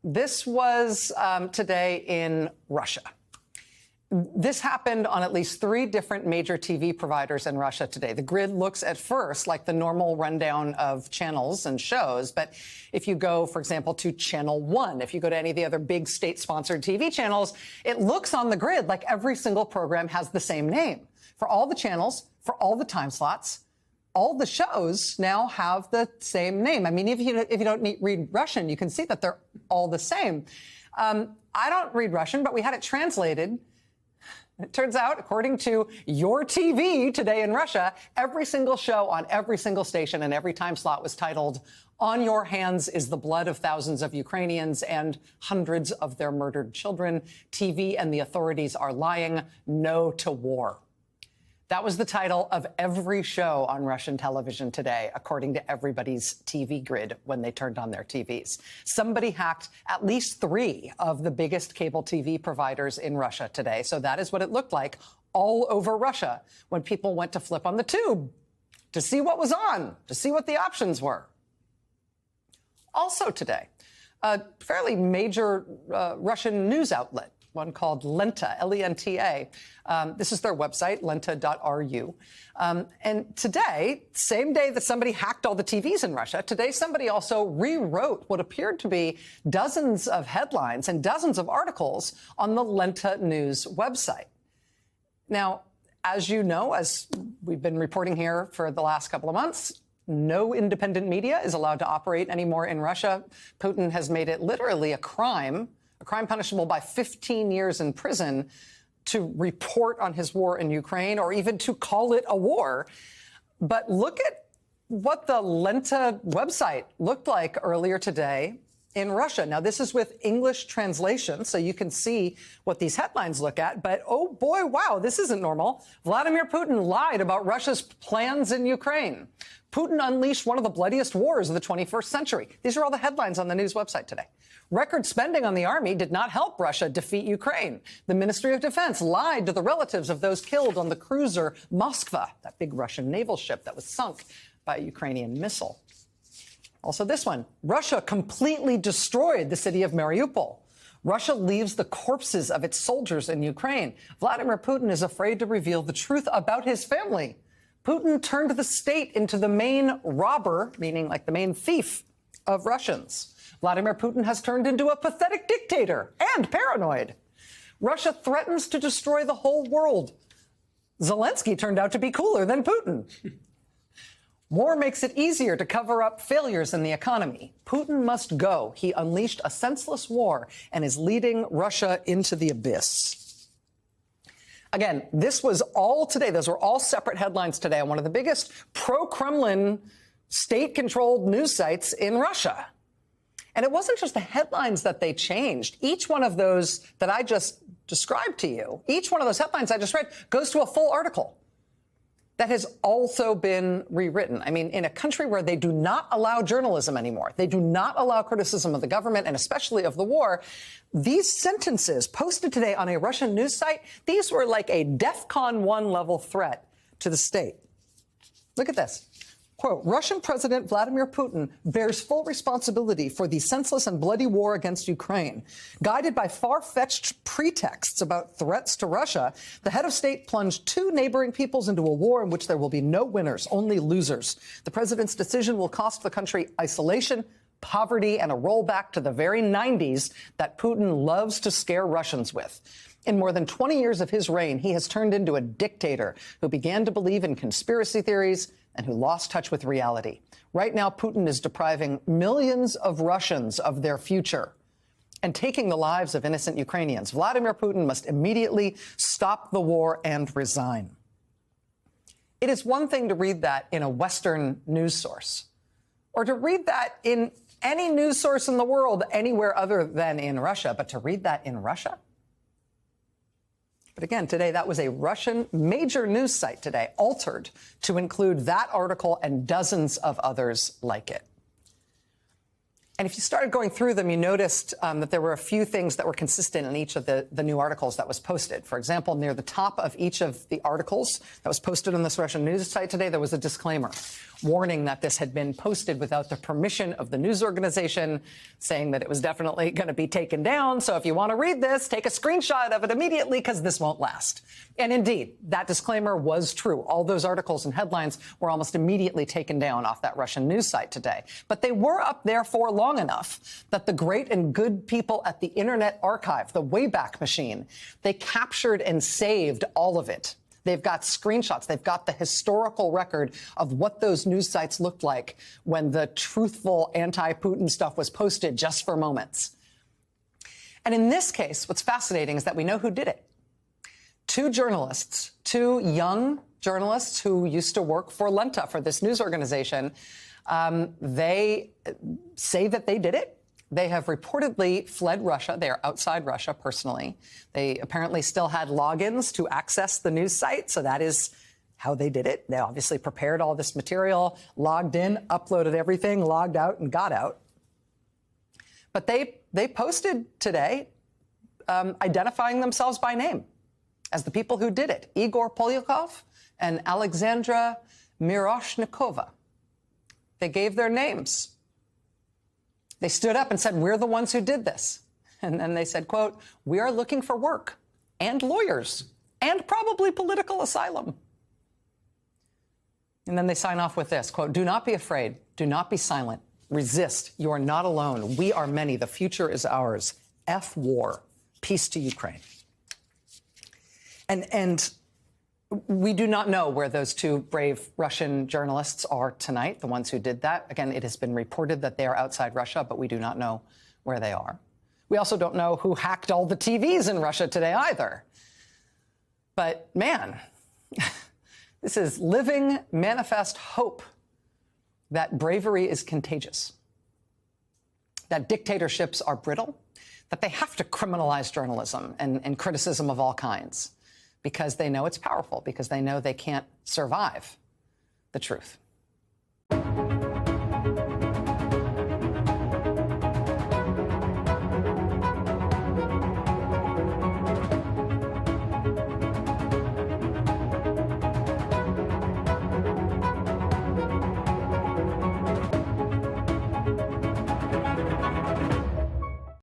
This was today in Russia. This happened on at least 3 different major TV providers in Russia today. The grid looks at first like the normal rundown of channels and shows. But if you go, for example, to Channel 1, if you go to any of the other big state-sponsored TV channels, it looks on the grid like every single program has the same name. For all the channels, for all the time slots, all the shows now have the same name. I mean, if you don't read Russian, you can see that they're all the same. I don't read Russian, but we had it translated. It turns out, according to your TV today in Russia, every single show on every single station and every time slot was titled, "On Your Hands is the Blood of Thousands of Ukrainians and Hundreds of Their Murdered Children. TV and the authorities are lying. No to war." That was the title of every show on Russian television today, according to everybody's TV grid when they turned on their TVs. Somebody hacked at least 3 of the biggest cable TV providers in Russia today. So that is what it looked like all over Russia when people went to flip on the tube to see what was on, to see what the options were. Also today, a fairly major Russian news outlet, one called Lenta, L-E-N-T-A. This is their website, lenta.ru. And today, same day that somebody hacked all the TVs in Russia, today somebody also rewrote what appeared to be dozens of headlines and dozens of articles on the Lenta News website. Now, as you know, as we've been reporting here for the last couple of months, no independent media is allowed to operate anymore in Russia. Putin has made it literally a crime punishable by 15 years in prison, to report on his war in Ukraine or even to call it a war. But look at what the Lenta website looked like earlier today in Russia. Now, this is with English translation, so you can see what these headlines look at. But, oh, boy, wow, this isn't normal. Vladimir Putin lied about Russia's plans in Ukraine. Putin unleashed one of the bloodiest wars of the 21st century. These are all the headlines on the news website today. Record spending on the army did not help Russia defeat Ukraine. The Ministry of Defense lied to the relatives of those killed on the cruiser Moskva, that big Russian naval ship that was sunk by a Ukrainian missile. Also this one, Russia completely destroyed the city of Mariupol. Russia leaves the corpses of its soldiers in Ukraine. Vladimir Putin is afraid to reveal the truth about his family. Putin turned the state into the main robber, meaning like the main thief of Russians. Vladimir Putin has turned into a pathetic dictator and paranoid. Russia threatens to destroy the whole world. Zelensky turned out to be cooler than Putin. War makes it easier to cover up failures in the economy. Putin must go. He unleashed a senseless war and is leading Russia into the abyss. Again, this was all today. Those were all separate headlines today on one of the biggest pro-Kremlin state-controlled news sites in Russia. And it wasn't just the headlines that they changed. Each one of those that I just described to you, each one of those headlines I just read goes to a full article that has also been rewritten. I mean, in a country where they do not allow journalism anymore, they do not allow criticism of the government and especially of the war, these sentences posted today on a Russian news site, these were like a DEFCON 1 level threat to the state. Look at this. Quote, Russian President Vladimir Putin bears full responsibility for the senseless and bloody war against Ukraine. Guided by far-fetched pretexts about threats to Russia, the head of state plunged 2 neighboring peoples into a war in which there will be no winners, only losers. The president's decision will cost the country isolation, poverty, and a rollback to the very 90s that Putin loves to scare Russians with. In more than 20 years of his reign, he has turned into a dictator who began to believe in conspiracy theories and who lost touch with reality. Right now, Putin is depriving millions of Russians of their future and taking the lives of innocent Ukrainians. Vladimir Putin must immediately stop the war and resign. It is one thing to read that in a Western news source, or to read that in any news source in the world anywhere other than in Russia, but to read that in Russia? But again, today, that was a Russian major news site today, altered to include that article and dozens of others like it. And if you started going through them, you noticed that there were a few things that were consistent in each of the new articles that was posted. For example, near the top of each of the articles that was posted on this Russian news site today, there was a disclaimer warning that this had been posted without the permission of the news organization, saying that it was definitely going to be taken down. So if you want to read this, take a screenshot of it immediately, because this won't last. And indeed, that disclaimer was true. All those articles and headlines were almost immediately taken down off that Russian news site today. But they were up there for long enough that the great and good people at the Internet Archive, the Wayback Machine, they captured and saved all of it. They've got screenshots. They've got the historical record of what those news sites looked like when the truthful anti-Putin stuff was posted just for moments. And in this case, what's fascinating is that we know who did it. Two journalists, two young journalists who used to work for Lenta, for this news organization, they say that they did it. They have reportedly fled Russia. They are outside Russia personally. They apparently still had logins to access the news site, so that is how they did it. They obviously prepared all this material, logged in, uploaded everything, logged out, and got out. But they posted today identifying themselves by name as the people who did it, Igor Polyakov and Alexandra Miroshnikova. They gave their names. They stood up and said, we're the ones who did this. And then they said, quote, we are looking for work and lawyers and probably political asylum. And then they sign off with this, quote, do not be afraid. Do not be silent. Resist. You are not alone. We are many. The future is ours. F war. Peace to Ukraine. And we do not know where those two brave Russian journalists are tonight, the ones who did that. Again, it has been reported that they are outside Russia, but we do not know where they are. We also don't know who hacked all the TVs in Russia today either. But man, this is living manifest hope that bravery is contagious, that dictatorships are brittle, that they have to criminalize journalism and criticism of all kinds, because they know it's powerful, because they know they can't survive the truth.